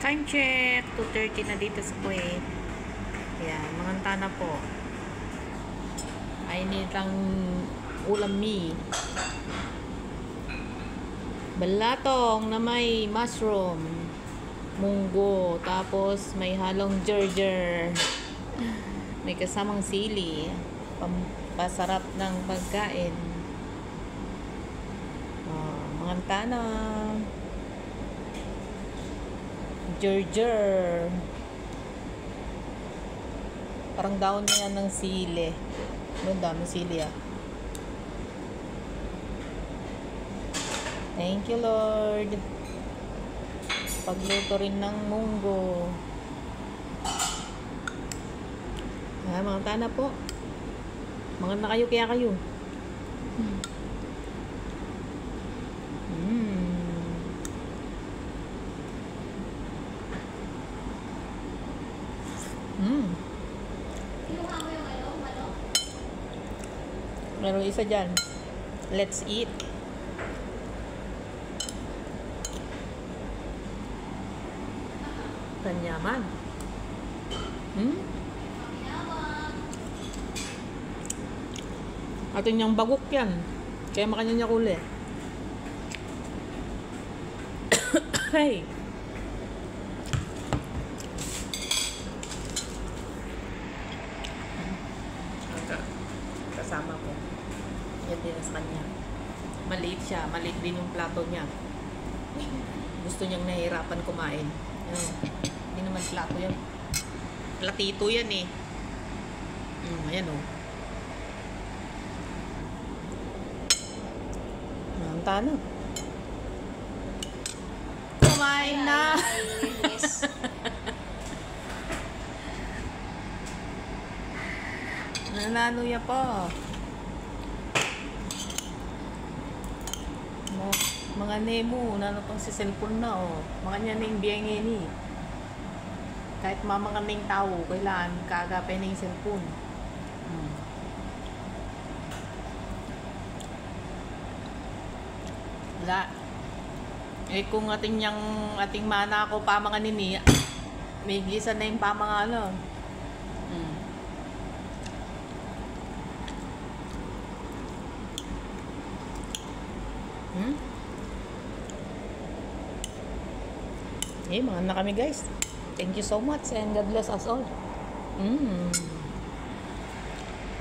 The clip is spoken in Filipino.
Time check, 2:30 na dito sa Kuwait. Ayan, manganta na po. Ay nitang ulam mi. Balatong na may mushroom, munggo, tapos may halong ginger. May kasamang sili. Pampasarap ng pagkain. Manganta na. Ginger. Parang daon na yan ng sili. Ang dami sili ah. Thank you Lord. Pagluto rin ng munggo. Mga tana po. Mga na kayo kaya kayo. Meron isa dyan. Let's eat. Kanyaman. Atin niyang bagok yan. Kaya makanya niya kuli. Hey. Kasama ko. Yan din sa kanya. Maliit siya. Maliit din yung plato niya. Gusto niyang nahihirapan kumain. Hindi naman plato yan. Platito yan eh. Ayan o. Ang tano. Kumain na. Nananuya pa. Mga nemo, nano pang si cellphone na oh. Mga niya ning biyengin ni. Kahit mamang ning tao, kailangan kaagapay na yung cellphone. Wala. Eh kung ating mana ako pamangan nini, may gisa na yung pamangan ano. Mga na kami guys. Thank you so much and God bless us all.